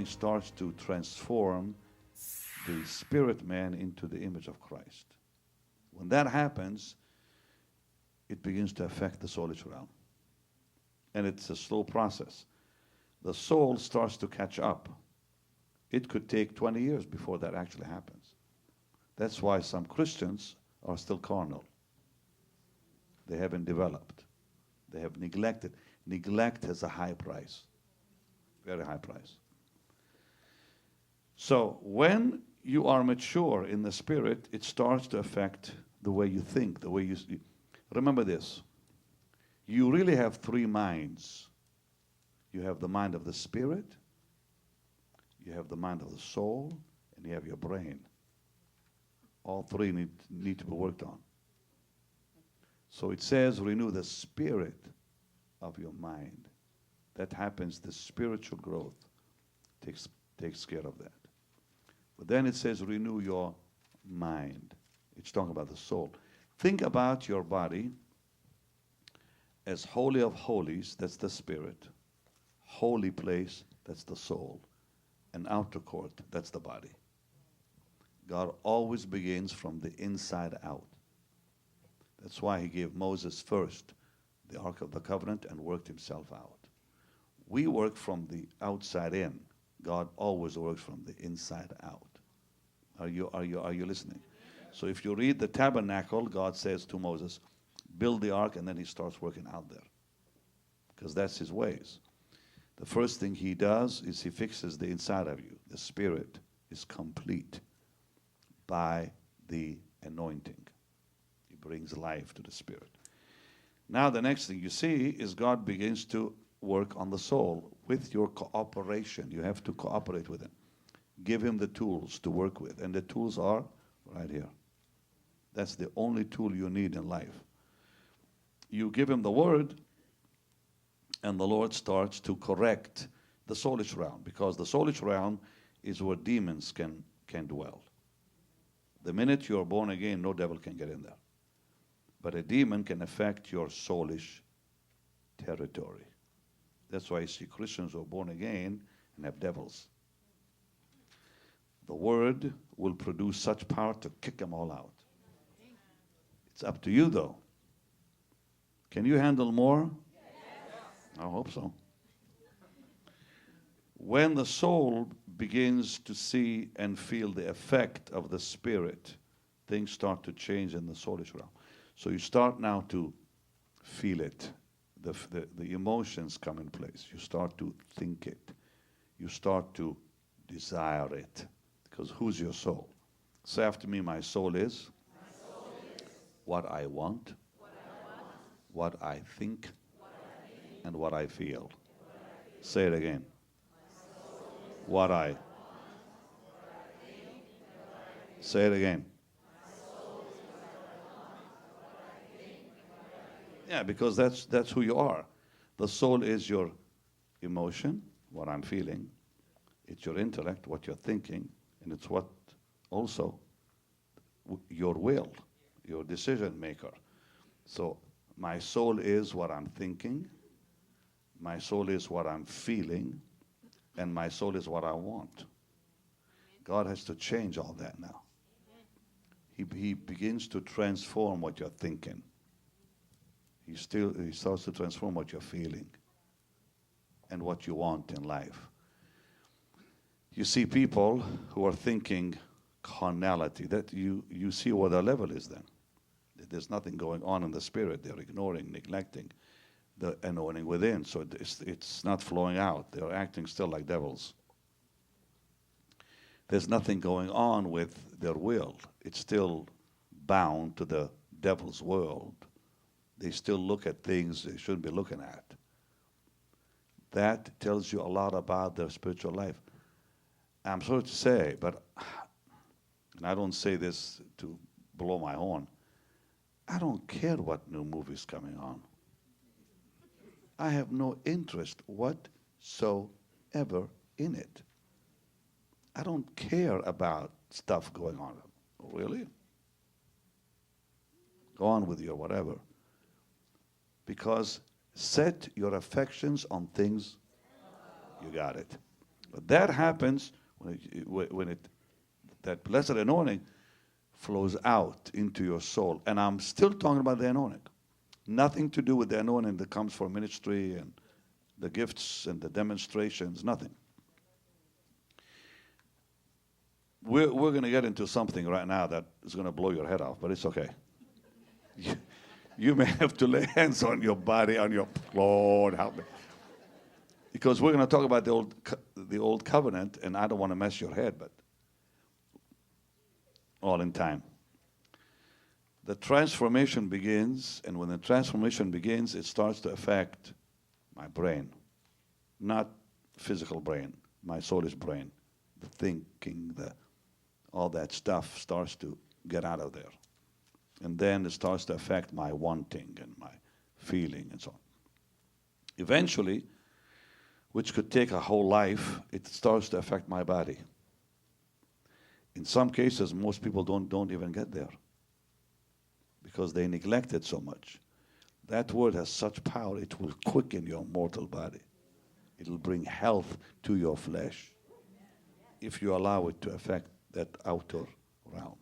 he starts to transform the spirit man into the image of Christ. When that happens, it begins to affect the soulish realm. And it's a slow process. The soul starts to catch up. It could take 20 years before that actually happens. That's why some Christians are still carnal. They haven't developed. They have neglected. Neglect has a high price. Very high price. So when you are mature in the spirit, it starts to affect the way you think, the way you... Remember this. You really have three minds. You have the mind of the spirit, you have the mind of the soul, and you have your brain. All three need to be worked on. So it says, renew the spirit of your mind. That happens, the spiritual growth takes care of that. But then it says, renew your mind. It's talking about the soul. Think about your body as holy of holies, that's the spirit. Holy place, that's the soul. And outer court, that's the body. God always begins from the inside out. That's why he gave Moses first the Ark of the Covenant and worked himself out. We work from the outside in. God always works from the inside out. Are you listening? So if you read the tabernacle, God says to Moses, build the ark, and then he starts working out there. Because that's his ways. The first thing he does is he fixes the inside of you. The spirit is complete by the anointing. He brings life to the spirit. Now the next thing you see is God begins to work on the soul with your cooperation. You have to cooperate with him. Give him the tools to work with. And the tools are right here. That's the only tool you need in life. You give him the word, and the Lord starts to correct the soulish realm, because the soulish realm is where demons can dwell. The minute you're born again, no devil can get in there. But a demon can affect your soulish territory. That's why you see Christians who are born again and have devils. The word will produce such power to kick them all out. It's up to you, though. Can you handle more? Yes. I hope so. When the soul begins to see and feel the effect of the spirit, things start to change in the soulish realm. So you start now to feel it. The emotions come in place. You start to think it. You start to desire it. Because who's your soul? Say after me, my soul is what I want, what I think, and what I feel. Say it again. What I. Say it again. Yeah, because that's who you are. The soul is your emotion, what I'm feeling. It's your intellect, what you're thinking, and it's what also your will, your decision maker. So my soul is what I'm thinking, my soul is what I'm feeling, and my soul is what I want. God has to change all that now. He begins to transform what you're thinking. He starts to transform what you're feeling and what you want in life. You see people who are thinking carnality, that you see what their level is then. There's nothing going on in the spirit. They're ignoring, neglecting the anointing within. So it's not flowing out. They're acting still like devils. There's nothing going on with their will. It's still bound to the devil's world. They still look at things they shouldn't be looking at. That tells you a lot about their spiritual life. I'm sorry to say, but, and I don't say this to blow my horn, I don't care what new movie's coming on. I have no interest whatsoever in it. I don't care about stuff going on. Really? Go on with your whatever. Because set your affections on things, you got it. But that happens that blessed anointing flows out into your soul. And I'm still talking about the anointing. Nothing to do with the anointing that comes for ministry and the gifts and the demonstrations, nothing. We're going to get into something right now that is going to blow your head off, but it's okay. You may have to lay hands on your body, on your, Lord, help me. Because we're going to talk about the old covenant, and I don't want to mess your head, but all in time. The transformation begins, and when the transformation begins, it starts to affect my brain. Not physical brain, my soulish brain. The thinking, all that stuff starts to get out of there. And then it starts to affect my wanting and my feeling and so on. Eventually, which could take a whole life, it starts to affect my body. In some cases, most people don't even get there because they neglect it so much. That word has such power, it will quicken your mortal body. It will bring health to your flesh if you allow it to affect that outer realm.